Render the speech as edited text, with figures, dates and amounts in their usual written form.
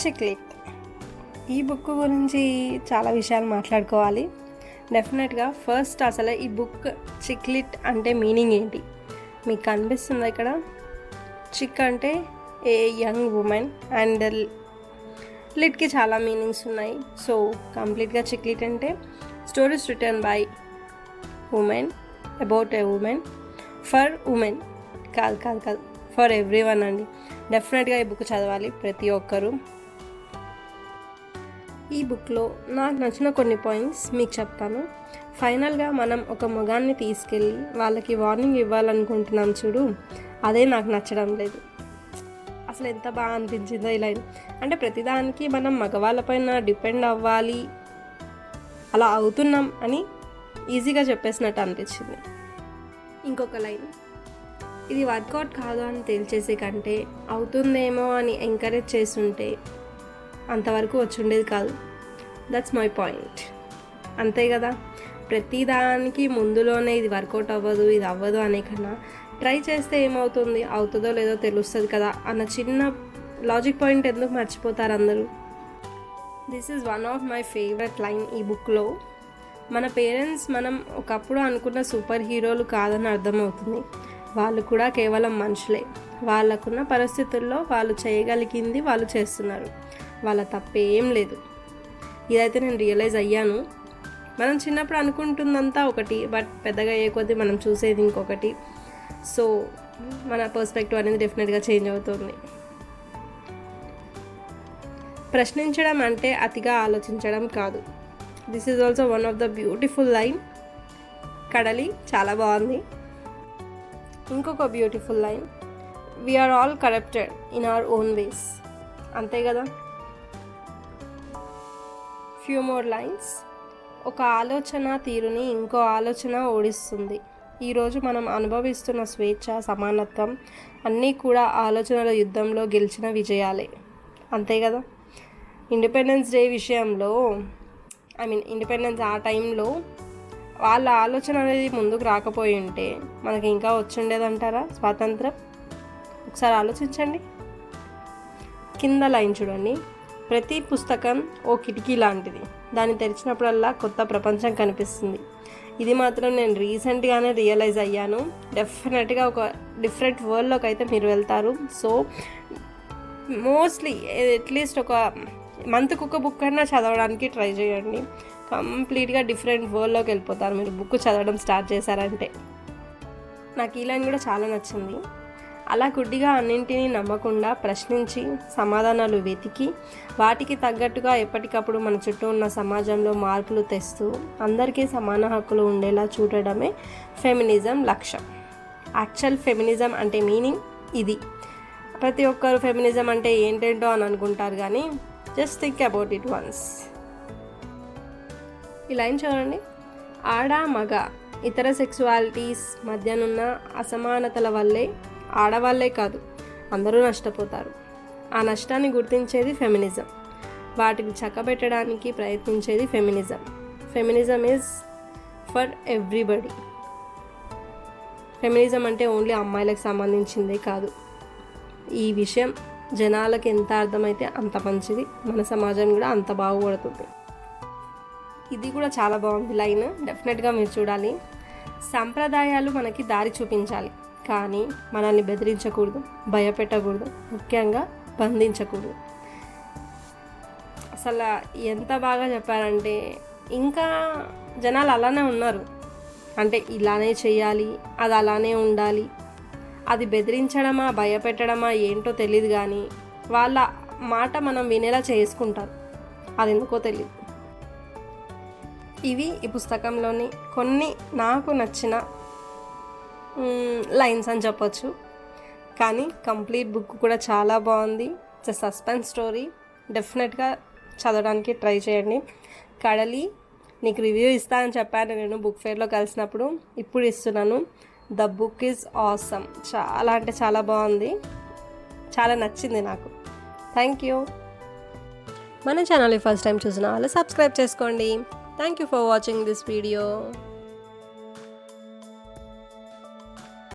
చిక్లిట్. ఈ బుక్ గురించి చాలా విషయాలు మాట్లాడుకోవాలి. డెఫినెట్గా ఫస్ట్ అసలు ఈ బుక్ చిక్లిట్ అంటే మీనింగ్ ఏంటి మీకు కనిపిస్తుంది ఇక్కడ. చిక్ అంటే ఏ యంగ్ ఉమెన్ అండ్ లిట్కి చాలా మీనింగ్స్ ఉన్నాయి. సో కంప్లీట్గా చిక్లిట్ అంటే stories written by women about a women for women. కాదు ఫర్ ఎవ్రీ వన్ అండి. డెఫినెట్గా ఈ బుక్ చదవాలి ప్రతి ఒక్కరూ. ఈ బుక్లో నాకు నచ్చిన కొన్ని పాయింట్స్ మీకు చెప్తాను. ఫైనల్గా మనం ఒక మగాన్ని తీసుకెళ్ళి వాళ్ళకి వార్నింగ్ ఇవ్వాలనుకుంటున్నాం చూడు, అదే నాకు నచ్చడం లేదు. అసలు ఎంత బాగా అనిపించిందో ఈ లైన్. అంటే ప్రతిదానికి మనం మగవాళ్ళపైన డిపెండ్ అవ్వాలి, అలా అవుతున్నాం అని ఈజీగా చెప్పేసినట్టు అనిపించింది. ఇంకొక లైన్, ఇది వర్కౌట్ కాదు అని తేల్చేసే కంటే అవుతుందేమో అని ఎంకరేజ్ చేస్తుంటే అంతవరకు వచ్చి ఉండేది కాదు. That's my point. అంతే కదా, ప్రతిదానికి ముందులోనే ఇది వర్కౌట్ అవ్వదు, ఇది అవ్వదు అనే కన్నా ట్రై చేస్తే ఏమవుతుంది, అవుతుందో లేదో తెలుస్తుంది కదా అన్న చిన్న లాజిక్ పాయింట్ ఎందుకు మర్చిపోతారు అందరూ. This is one of my favourite line ఈ బుక్లో. మన పేరెంట్స్ మనం ఒకప్పుడు అనుకున్న సూపర్ హీరోలు కాదని అర్థమవుతుంది. వాళ్ళు కూడా కేవలం మనుషులే. వాళ్ళకున్న పరిస్థితుల్లో వాళ్ళు చేయగలిగింది వాళ్ళు చేస్తున్నారు. వాళ్ళ తప్పేం లేదు. ఇదైతే నేను రియలైజ్ అయ్యాను. మనం చిన్నప్పుడు అనుకుంటుందంతా ఒకటి, బట్ పెద్దగా అయ్యే కొద్దీ మనం చూసేది ఇంకొకటి. సో మన పర్స్పెక్టివ్ అనేది డెఫినెట్గా చేంజ్ అవుతుంది. ప్రశ్నించడం అంటే అతిగా ఆలోచించడం కాదు. This is also one of the beautiful line. కడలి చాలా బాగుంది. ఇంకొక beautiful line, we are all corrupted in our own ways. అంతే కదా. Few more lines. ఒక ఆలోచన తీరుని ఇంకో ఆలోచన ఓడిస్తుంది. ఈరోజు మనం అనుభవిస్తున్న స్వేచ్ఛ, సమానత్వం అన్నీ కూడా ఆలోచనల యుద్ధంలో గెలిచిన విజయాలే. అంతే కదా. ఇండిపెండెన్స్ డే విషయంలో ఇండిపెండెన్స్ ఆ టైంలో వాళ్ళ ఆలోచన అనేది ముందుకు రాకపోయి ఉంటే మనకి ఇంకా వచ్చిండేదంటారా స్వాతంత్రం? ఒకసారి ఆలోచించండి. కింద లైన్ చూడండి, ప్రతి పుస్తకం ఓ కిటికీ లాంటిది, దాన్ని తెరిచినప్పుడల్లా కొత్త ప్రపంచం కనిపిస్తుంది. ఇది మాత్రం నేను రీసెంట్గానే రియలైజ్ అయ్యాను. డెఫినెట్గా ఒక డిఫరెంట్ వరల్డ్లోకి అయితే మీరు వెళ్తారు. సో మోస్ట్లీ అట్లీస్ట్ ఒక మంత్కి ఒక బుక్ అయినా చదవడానికి ట్రై చేయండి. కంప్లీట్గా డిఫరెంట్ వరల్డ్లోకి వెళ్ళిపోతారు మీరు బుక్ చదవడం స్టార్ట్ చేశారంటే. నాకు ఈ లైన్ కూడా చాలా నచ్చింది. అలా గుడ్డిగా అన్నింటినీ నమ్మకుండా ప్రశ్నించి సమాధానాలు వెతికి వాటికి తగ్గట్టుగా ఎప్పటికప్పుడు మన చుట్టూ ఉన్న సమాజంలో మార్పులు తెస్తూ అందరికీ సమాన హక్కులు ఉండేలా చూడడమే ఫెమినిజం లక్ష్యం. యాక్చువల్ ఫెమినిజం అంటే మీనింగ్ ఇది. ప్రతి ఒక్కరు ఫెమినిజం అంటే ఏంటేంటో అని అనుకుంటారు, కానీ just think about it once. ఈ లైన్ చూడండి, ఆడ మగ ఇతర సెక్సువాలిటీస్ మధ్యనున్న అసమానతల వల్లే ఆడవాళ్ళే కాదు అందరూ నష్టపోతారు. ఆ నష్టాన్ని గుర్తించేది ఫెమినిజం. వాటిని చక్కబెట్టడానికి ప్రయత్నించేది feminism. Feminism is for everybody. Feminism అంటే ఓన్లీ అమ్మాయిలకు సంబంధించిందే కాదు. ఈ విషయం జనాలకు ఎంత అర్థమైతే అంత మంచిది, మన సమాజం కూడా అంత బాగుపడుతుంది. ఇది కూడా చాలా బాగుంది లైన్. డెఫినెట్గా మీరు చూడాలి. సంప్రదాయాలు మనకి దారి చూపించాలి, కానీ మనల్ని బెదిరించకూడదు, భయపెట్టకూడదు, ముఖ్యంగా బంధించకూడదు. అసలు ఎంత బాగా చెప్పారంటే ఇంకా జనాలు అలానే ఉన్నారు. అంటే ఇలానే చేయాలి, అది అలానే ఉండాలి, అది బెదిరించడమా భయపెట్టడమా ఏంటో తెలియదు, కానీ వాళ్ళ మాట మనం వినేలా చేసుకుంటారు. అది ఎందుకో తెలియదు. ఇవి ఈ పుస్తకంలోని కొన్ని నాకు నచ్చిన లైన్స్ అని చెప్పొచ్చు. కానీ కంప్లీట్ బుక్ కూడా చాలా బాగుంది. It's suspense story. డెఫినెట్గా చదవడానికి ట్రై చేయండి. కడలి నీకు రివ్యూ ఇస్తానని చెప్పాను నేను బుక్ ఫేర్లో కలిసినప్పుడు, ఇప్పుడు ఇస్తున్నాను. The book is awesome. చాలా అంటే చాలా బాగుంది, చాలా నచ్చింది నాకు. Thank you. మన ఛానల్ని ఫస్ట్ టైం చూసిన వాళ్ళు సబ్స్క్రైబ్ చేసుకోండి. Thank you for watching this video.